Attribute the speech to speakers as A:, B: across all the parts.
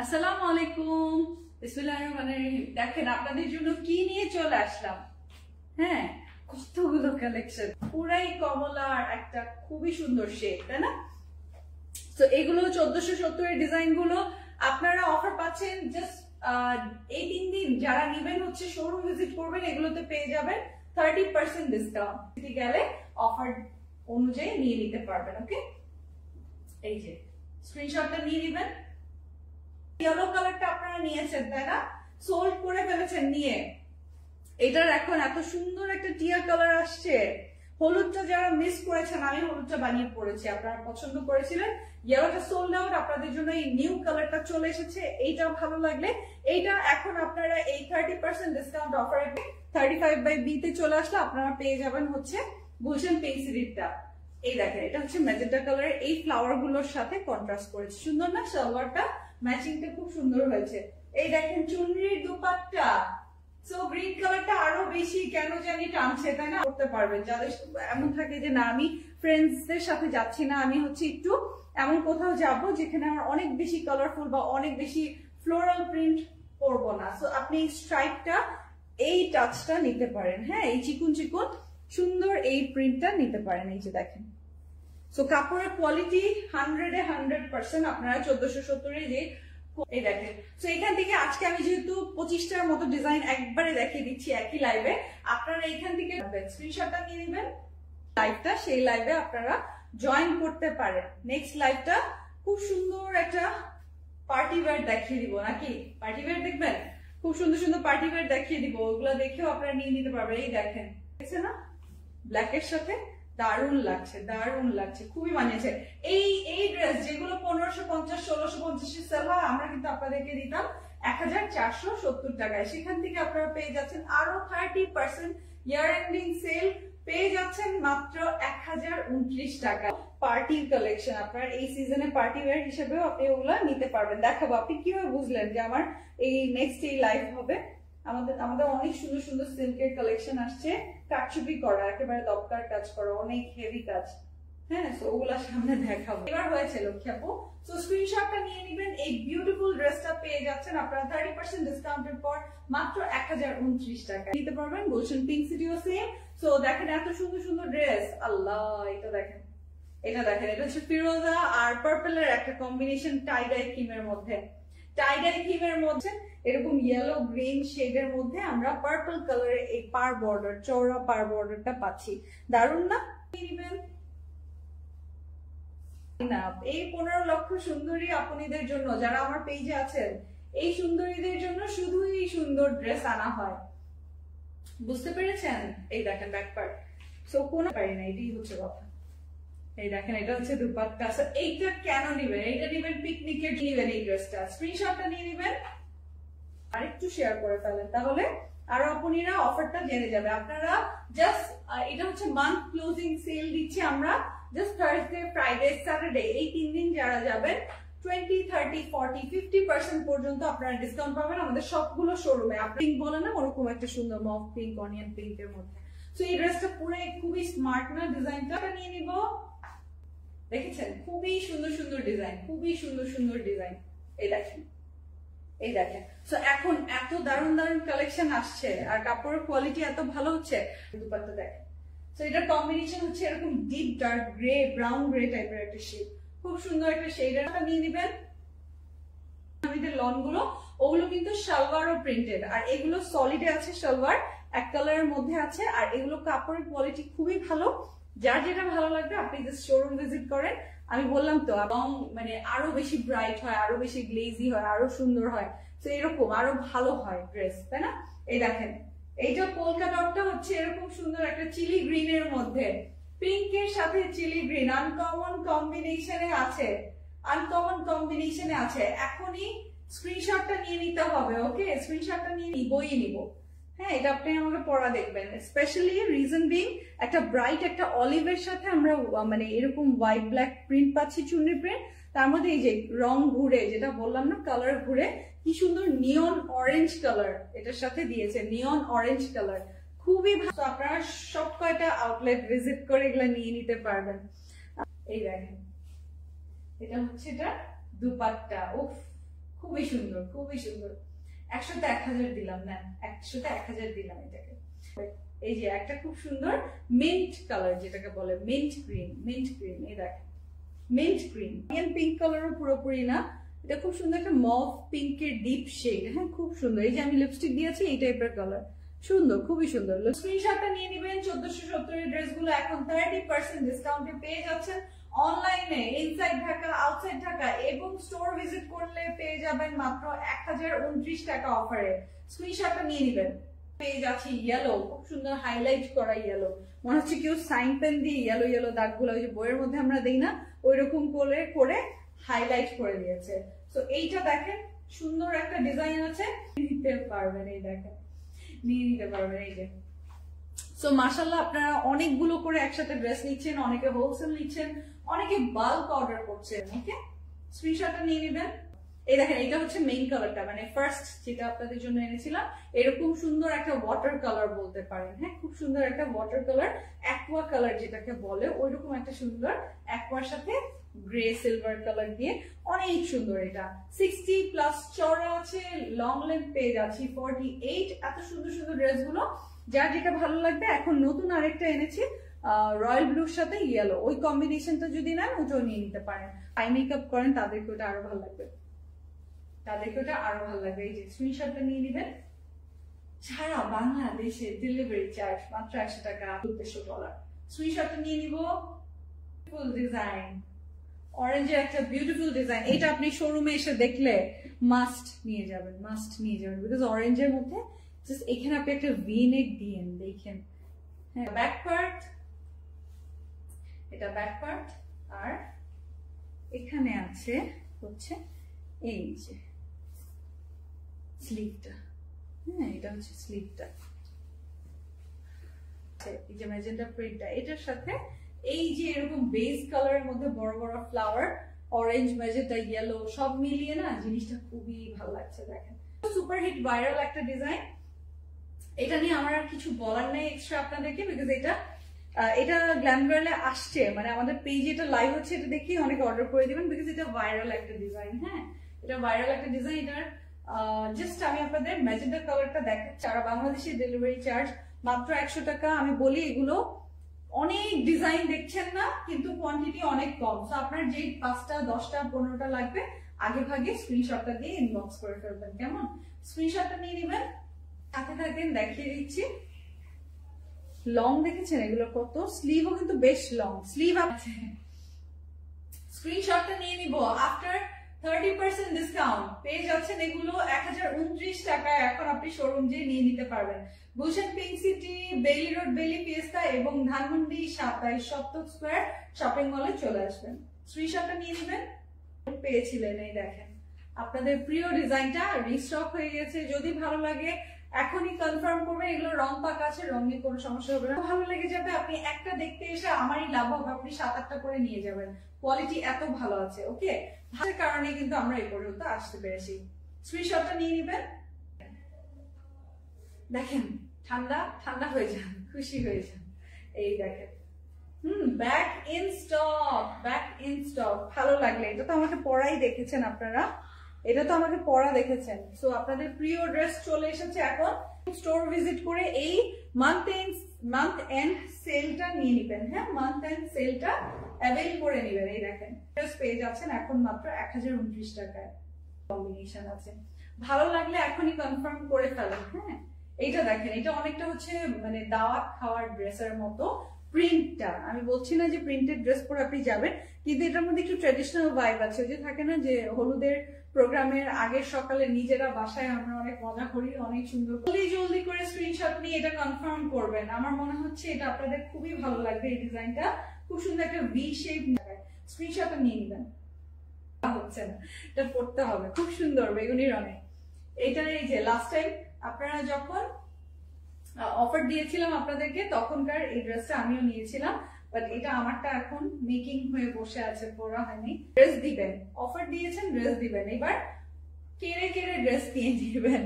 A: আসসালামু আলাইকুম। বিসমিল্লাহির রহমানির রহিম। দেখেন আপনাদের জন্য কি নিয়ে চলে আসলাম। হ্যাঁ, কতগুলো কালেকশন, পুরাই কমলার একটা খুবই সুন্দর শেড, তাই না? তো এগুলো 1470 এর ডিজাইন গুলো আপনারা অফার পাচ্ছেন জাস্ট এই 3 দিন যারা নেবেন হচ্ছে শোরুম ভিজিট করবেন, এগুলোতে পেয়ে যাবেন 30% ডিসকাউন্ট। গেলে অফার অনুযায়ী নিয়ে নিতে পারবেন। ওকে, এই যে স্ক্রিনশটটা নিয়ে নেবেন। ইয়েলো কালারটা আপনারা নিয়েছেন তাই না, সোল্ড করে ফেলেছেন নিয়ে। এটার এখন এত সুন্দর একটা টিয়া কালার আসছে। হলুদটা যারা মিস করেছেন, আমি হলুদটা বানিয়ে পড়েছি, আপনারা পছন্দ করেছিলেন। ইয়েলোটা সোল্ড আউট, আপনাদের জন্য এই নিউ কালারটা চলে এসেছে। এইটা ভালো লাগলে এইটা এখন আপনারা এই 30% ডিসকাউন্ট অফারে 35/B তে চলে আসলে আপনারা পেয়ে যাবেন হচ্ছে গুলশান পিঙ্ক সিরিজটা। এই দেখেন, এটা হচ্ছে ম্যাজেন্টা কালারের, এই ফ্লাওয়ার গুলোর সাথে কন্ট্রাস্ট করেছে। সুন্দর না? সালোয়ারটা ম্যাচিংটা খুব সুন্দর হয়েছে। এই দেখেন চুনরির দুপাট্টা। সো গ্রিন কালারটা আরো বেশি কেন জানি টানছে, তাই না? করতে পারবেন যাদের এমন থাকে যে না আমি ফ্রেন্ডসদের সাথে যাচ্ছি না, আমি হচ্ছে একটু এমন কোথাও যাব যেখানে আমার অনেক বেশি কালারফুল বা অনেক বেশি ফ্লোরাল প্রিন্ট করবো না। সো আপনি এই স্ট্রাইপটা, এই টাচটা নিতে পারেন। হ্যাঁ, এই চিকুন চিকুন সুন্দর এই প্রিন্টটা নিতে পারেন। এই যে দেখেন, সো কাপড়ের কোয়ালিটি 100% আপনারা 1470 এ যে এই দেখেন। সো এখান থেকে আজকে আমি যেহেতু 25টার মতো ডিজাইন একবারে দেখিয়ে দিচ্ছি একই লাইভে, আপনারা এখান থেকে স্ক্রিনশটটা নিয়ে নেবেন। লাইভটা সেই লাইভে আপনারা জয়েন করতে পারেন। নেক্সট লাইভটা খুব সুন্দর একটা পার্টি ওয়্যার দেখিয়ে দিব, নাকি পার্টি ওয়্যার দেখবেন? খুব সুন্দর সুন্দর পার্টি ওয়্যার দেখিয়ে দিব, ওগুলো দেখেও আপনারা নিয়ে নিতে পারবেন। এই দেখেন, দেখছেন না ব্ল্যাকের সাথে? দারুণ লাগছে, দারুণ লাগছে, খুবই মানিয়েছে। এই ড্রেস যেগুলো 1550 1650 সেল হয়, আমরা কিন্তু আপনাদেরকে দিতাম 1470 টাকায়। সেখান থেকে আপনারা পেয়ে যাচ্ছেন আরো 30% ইয়ার এন্ডিং সেল, পেয়ে যাচ্ছেন মাত্র 1029 টাকা। পার্টির কালেকশন আপনার এই সিজনে পার্টি ওয়্যার হিসেবেও আপনি ওগুলা নিতে পারবেন। দেখাবো। আপনি কিভাবে বুঝলেন যে আমার এই নেক্সট এই লাইভ হবে? আমাদের অনেক সুন্দর সুন্দর সিল্কের কালেকশন আসছে, কাটচুপি করা, একেবারে দপকার কাজ করা, অনেক হেভি কাজ। হ্যাঁ, সো ওগুলা সামনে দেখাবো। এবার হয়েছে লক্ষ্মী আপু। সো স্ক্রিনশটটা নিয়ে নেবেন। এই বিউটিফুল ড্রেসটা পেয়ে যাচ্ছেন আপনারা 30% ডিসকাউন্টের পর মাত্র 1029 টাকা নিতে পারবেন। Gulshan pink CTO same. So দেখেন এত সুন্দর সুন্দর ড্রেস। আল্লাহ, এটা দেখেন, এটা দেখেন, এটা হচ্ছে ফিরোজা আর পার্পলের একটা কম্বিনেশন, টাই ডাই থিমের মধ্যে। টাই ডাই থিমের মধ্যে এরকম ইয়েলো গ্রিন শেডের মধ্যে আমরা পার্পল কালারের এই পার বর্ডার, চওড়া পার বর্ডারটা পাচ্ছি। দারুণ না? এই 15 লক্ষ সুন্দরী আপনিদের জন্য যারা আমার পেজে আছেন, এই সুন্দরীদের জন্য শুধুই সুন্দর ড্রেস আনা হয়। বুঝতে পেরেছেন? এই দেখেন ব্যাক পার্ট। সো কোনো পারি না, এটাই হচ্ছে কথা। এই দেখেন, এটা হচ্ছে দুপাট্টা। এইটা কেন নিবেন? এইটা নিবেন পিকনিকের, নিবেন এই ড্রেসটা। স্ক্রিনশটটা নিয়ে নিবেন আর একটু শেয়ার করে ফেলেন, তাহলে আরো আপনিরা অফারটা জেনে যাবে। আপনারা জাস্ট এটা হচ্ছে মান্থ ক্লোজিং সেল দিচ্ছি আমরা, জাস্ট থার্সডে, ফ্রাইডে, স্যাটারডে, এই 3 দিন যারা যাবেন 20, 30, 40, 50% পর্যন্ত আপনারা ডিসকাউন্ট পাবেন আমাদের সবগুলো শোরুমে। আপনি বলে না ওরকম একটা সুন্দর মফ পিঙ্ক, অনিয়ন পিঙ্কের মধ্যে। সো এই ড্রেসটা পুরো খুবই স্মার্ট না? ডিজাইনটা নিয়ে নিব। দেখেছেন খুবই সুন্দর সুন্দর ডিজাইন, খুবই সুন্দর সুন্দর ডিজাইন। এই দেখেন, এই দেখেন। সো এখন এত দারুণ দারুণ কালেকশন আসছে আর কাপড়ের কোয়ালিটি এত ভালো হচ্ছে। দুপাট্টা দেখেন। সো এটার কম্বিনেশন হচ্ছে এরকম deep dark grey, brown grey টাইপের একটা শেড, খুব সুন্দর একটা শেড। এটা নিয়ে নিবেন। আমাদের লন গুলো ওগুলো কিন্তু সালোয়ারও প্রিন্টেড, আর এগুলো সলিডে আছে, সালোয়ার এক কালারের মধ্যে আছে, আর এগুলো কাপড়ের কোয়ালিটি খুবই ভালো। যার যেটা ভালো লাগবে আপনি জাস্ট শোরুম ভিজিট করেন। আমি বললাম তো, এবং মানে আরো বেশি ব্রাইট হয়, আরো বেশি গ্লেজি হয়, আরো সুন্দর হয়। তো এরকম আরো ভালো হয় ড্রেস, তাই না? এই দেখেন, এইটা কলকাতাটা হচ্ছে এরকম সুন্দর একটা চিলি গ্রিনের মধ্যে, পিঙ্কের সাথে চিলি গ্রিন, আনকমন কম্বিনেশনে আছে, আনকমন কম্বিনেশনে আছে। এখনই স্ক্রিনশটটা নিয়ে নিতে হবে। ওকে, স্ক্রিনশটটা নিয়ে নিবই নিব। হ্যাঁ, এটা আপনি আমাকে পড়া দেখবেন। স্পেশালি রিজন বিং, একটা ব্রাইট একটা অলিভের সাথে আমরা মানে এরকম হোয়াইট ব্ল্যাক প্রিন্ট পাচ্ছি, চুনরি প্রিন্ট। তার মধ্যে এই যে রং ঘুরে, যেটা বললাম না কালার ঘুরে, কি সুন্দর নিয়ন অরেঞ্জ কালার এটার সাথে দিয়েছে, নিয়ন অরেঞ্জ কালার, খুবই ভালো। আপনারা সব কয়টা আউটলেট ভিজিট করে এগুলা নিয়ে নিতে পারবেন। এই দেখেন, এটা হচ্ছে এটা দুপাট্টা। উফ, খুবই সুন্দর, খুবই সুন্দর। 100তে 1000 দিলাম, না 100তে 1000 দিলাম এটাকে। এই যে একটা খুব সুন্দর মিন্ট কালার, যেটাকে বলে মিন্ট গ্রিন, মিন্ট গ্রিন, এই দেখেন মিন্ট গ্রিন, পিঙ্ক কালারও পুরোপুরি না, এটা খুব সুন্দর একটা মভ পিঙ্কের ডিপ শেড। হ্যাঁ, খুব সুন্দর। এই যে আমি লিপস্টিক দিয়েছি এই টাইপের কালার, সুন্দর, খুবই সুন্দর। স্ক্রিনশটটা নিয়ে নেবেন। 1470 এর ড্রেসগুলো এখন 30% ডিসকাউন্টে পেয়ে যাচ্ছেন অনলাইনে, ইনসাইড ঢাকা, আউটসাইড ঢাকা, এবং স্টোর ভিজিট করলে পেয়ে যাবেন মাত্র 1029 টাকা অফারে। স্ক্রিনশটটা নিয়ে নেবেন। পেয়ে যাচ্ছি ইয়েলো, খুব সুন্দর হাইলাইট করা ইয়েলো, মনে হচ্ছে কেউ সাইন পেন দিয়ে ইয়েলো ইয়েলো দাগগুলো ওই যে বইয়ের মধ্যে আমরা দিই না, ওইরকম করে করে হাইলাইট করে দিয়েছে। তো এইটা দেখেন, সুন্দর একটা ডিজাইন আছে, নিতে পারবেন, এই দেখেন নিয়ে নিতে পারবেন। এই যে সো মাশাআল্লাহ, আপনারা অনেকগুলো করে একসাথে ড্রেস নিচ্ছেন, অনেকে হোলসেল নিচ্ছেন, অনেকে বাল্ক অর্ডার করছেন। ওকে, স্ক্রিনশটটা নিয়ে নেবেন। এই দেখেন, এটা হচ্ছে মেইন কালারটা, মানে ফার্স্ট যেটা আপনাদের জন্য এনেছিলাম, এরকম সুন্দর একটা ওয়াটার কালার বলতে পারেন। হ্যাঁ, খুব সুন্দর একটা ওয়াটার কালার, অ্যাকোয়া কালার যেটাকে বলে, ওইরকম একটা সুন্দর অ্যাকোয়ার সাথে গ্রে সিলভার কালার দিয়ে অনেক সুন্দর। এটা 60+ চওড়া আছে, লং লেন্থ পেয়ে যাচ্ছি 48। এত সুন্দর সুন্দর ড্রেসগুলো, যার যেটা ভালো লাগবে। এখন নতুন আরেকটা এনেছি রয়্যাল ব্লুর সাথে ইয়েলো, ওই কম্বিনেশনটা যদি নেন ওটাও নিয়ে নিতে পারেন। আই মেকআপ করেন তাদেরকে ওটা আরো ভালো লাগবে, তাদেরকে ওটা আরো ভালো লাগবে। এই যে স্ক্রিনশটটা নিয়ে নেবেন। সারা বাংলাদেশে ডেলিভারি চার্জ মাত্র 100 টাকা, $200। স্ক্রিনশটটা নিয়ে নিব। ফুল ডিজাইন, অরেঞ্জের একটা বিউটিফুল ডিজাইন, এটা আপনি শোরুমে এসে দেখলে মাস্ট নিয়ে যাবেন, মাস্ট নিয়ে যাবেন, বিকজ অরেঞ্জের মধ্যে জাস্ট এখানে আপনি একটা ভি নেক দিয়েন, দেখেন। হ্যাঁ, ব্যাক পার্ট, এটা ব্যাক পার্ট, আর এখানে আছে হচ্ছে এই যে স্লিভটা। হ্যাঁ, এটা হচ্ছে স্লিভটা, এই যে ম্যাজেন্টা প্রিন্টটা, এটার সাথে এই যে এরকম বেজ কালারের মধ্যে বড় বড় ফ্লাওয়ার, অরেঞ্জ, ম্যাজেন্টা, ইয়েলো সব মিলিয়ে না জিনিসটা খুবই ভালো লাগছে। দেখেন, সুপার হিট ভাইরাল একটা ডিজাইন। এটা নিয়ে আমার আর কিছু বলার নেই এক্সট্রা আপনাদেরকে, বিকজ এটা গ্ল্যামগার্লে আসছে, মানে আমাদের পেজে এটা লাইভ হচ্ছে, এটা দেখি অনেকে অর্ডার করে দিবেন, বিকজ এটা ভাইরাল একটা ডিজাইন। হ্যাঁ, এটা ভাইরাল একটা ডিজাইন। এটার জাস্ট আমি আপনাদের ম্যাজেন্টা কালারটা দেখাচ্ছি। সারা বাংলাদেশে ডেলিভারি চার্জ মাত্র 100 টাকা। আমি বলি এগুলো অনেক ডিজাইন দেখছেন না, কিন্তু কোয়ান্টিটি অনেক কম। তো আপনার যে 5টা 10টা 15টা লাগবে, আগে ভাগে স্ক্রিনশটটা দিয়ে ইনবক্স করে ফেলবেন। কেমন? স্ক্রিনশটটা নিয়ে নেবেন, সাথে থাকেন, দেখিয়ে দিচ্ছি। লং দেখেছেন এগুলো কত, স্লিভও কিন্তু বেশ লং স্লিভ আছে। স্ক্রিনশটটা নিয়ে নিব। আফটার 30% ডিসকাউন্ট পেয়ে যাচ্ছেন এগুলো 1029 টাকায়। এখন আপনি শোরুম যেয়ে নিয়ে নিতে পারবেন। গুলশান পিঙ্ক সিটি, বেলি রোড, বেলি ফিয়েস্তা এবং ধানমন্ডি 27 সপ্তক স্কয়ার শপিং মলে চলে আসবেন। স্ক্রিনশটটা নিয়ে নেবেন। পেয়েছিলেন, এই দেখেন আপনাদের প্রিয় ডিজাইনটা রিস্টক হয়ে গেছে। যদি ভালো লাগে এখনই কনফার্ম করবেন। এগুলো রং পাক আছে, রং নিয়ে কোনো সমস্যা হবে না, ভালো লেগে যাবে। আপনি একটা দেখতে এসে আমারই লাভ হবে, আপনি 7-8টা করে নিয়ে যাবেন। কোয়ালিটি এত ভালো আছে। ওকে, ভালোর কারণে কিন্তু আমরা এই পর্যন্ত আসতে পেরেছি। স্ক্রিনশটটা নিয়ে নেবেন। দেখেন, ঠান্ডা ঠান্ডা হয়ে যান, খুশি হয়ে যান। এই দেখেন, back in stock, back in stock. ভালো লাগলে, এটা তো আমাকে পরাই দেখেছেন আপনারা, এটা তো আমাকে পরা দেখেছেন। সো আপনাদের প্রিয় ড্রেস চলে এসেছে। এখন স্টোর ভিজিট করে এই মান্থ এন্ড সেলটা নিয়ে নেবেন। হ্যাঁ, মান্থ এন্ড সেলটা অ্যাভেল করে নেবেন। এই দেখেন, ড্রেস পেয়ে যাচ্ছেন এখন মাত্র 1029 টাকায়। কম্বিনেশন আছে, ভালো লাগলে এখনই কনফার্ম করে ফেলেন। হ্যাঁ, এইটা দেখেন, এটা অনেকটা হচ্ছে মানে দাওয়াত খাওয়ার ড্রেসের মতো। প্রিন্টটা আমি বলছি না যে প্রিন্টেড ড্রেস পরে আপনি যাবেন, কিন্তু এটার মধ্যে একটু ট্র্যাডিশনাল ভাইব আছে। ওই যে থাকে না যে হলুদের প্রোগ্রামের আগের সকালে নিজেরা বাসায় আমরা অনেক মজা করি, অনেক সুন্দর। জলদি করে স্ক্রিনশট নিয়ে এটা কনফার্ম করবেন। আমার মনে হচ্ছে এটা আপনাদের খুবই ভালো লাগবে। এই ডিজাইনটা খুব সুন্দর একটা ভি শেপ, স্ক্রিনশটটা নিয়ে নেবেন। হচ্ছে না, এটা পড়তে হবে, খুব সুন্দর বেগুনি রঙে। এটা এই যে লাস্ট টাইম আপনারা যখন অফার দিয়েছিলাম আপনাদেরকে, তখনকার এই ড্রেসটা আমিও নিয়েছিলাম, বাট এটা আমারটা এখন মেকিং হয়ে বসে আছে, পরা হয়নি। ড্রেস দিবেন, অফার দিয়েছেন, ড্রেস দিবেন। এবার কেড়ে কেড়ে ড্রেস নিয়ে দিবেন।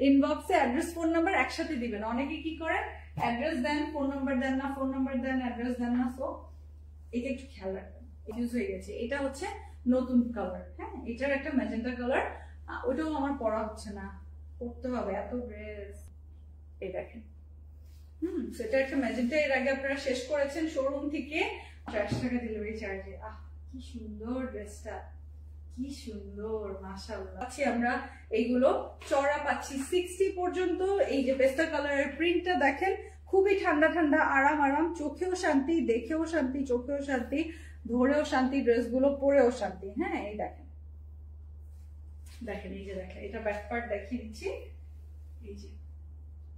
A: ইনবক্সে অ্যাড্রেস ফোন নাম্বার একসাথে দিবেন। অনেকে কি করেন, অ্যাড্রেস দেন, ফোন নাম্বার দেন না, ফোন নাম্বার দেন, অ্যাড্রেস দেন না। সো এটা একটু খেয়াল রাখবেন, ইউজ হয়ে গেছে। এটা হচ্ছে নতুন কালার। হ্যাঁ, এটার একটা ম্যাজেন্টা কালার, ওটাও আমার পড়া হচ্ছে না, পড়তে হবে এত ড্রেস। এই দেখেন, সেটা একটা ম্যাজেন্টা, এর আগে আপনারা শেষ করেছেন শোরুম থেকে 80 টাকা ডেলিভারি চার্জে। কি সুন্দর ড্রেসটা, কি সুন্দর, মাশাআল্লাহ। পাচ্ছি আমরা এইগুলো চড়া পাচ্ছি 60 পর্যন্ত। এই যে পেস্তা কালারের প্রিন্টটা দেখেন, খুবই ঠান্ডা ঠান্ডা, আরাম আরাম, চোখেও শান্তি, দেখেও শান্তি, চোখেও শান্তি, ধরেও শান্তি, ড্রেসগুলো পরেও শান্তি। হ্যাঁ, এই দেখেন দেখেন, এই যে দেখেন, এটা ব্যাক পার্ট দেখিয়ে দিচ্ছি। এই যে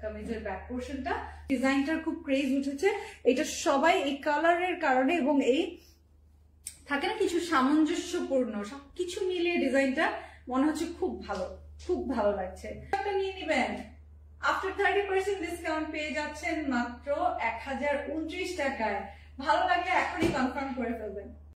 A: কামিজের ব্যাক পোর্শনটা, ডিজাইনটার খুব ক্রেজ উঠেছে। এটা সবাই এই কালারের কারণে এবং এই থাকে না কিছু সামঞ্জস্যপূর্ণ, সবকিছু মিলিয়ে ডিজাইনটা মনে হচ্ছে খুব ভালো, খুব ভালো লাগছে। একটা নিয়ে নিবেন, আফটার 30% ডিসকাউন্ট পেয়ে যাচ্ছেন মাত্র 1029 টাকায়। ভালো লাগলে এখনই কনফার্ম করে ফেলবেন।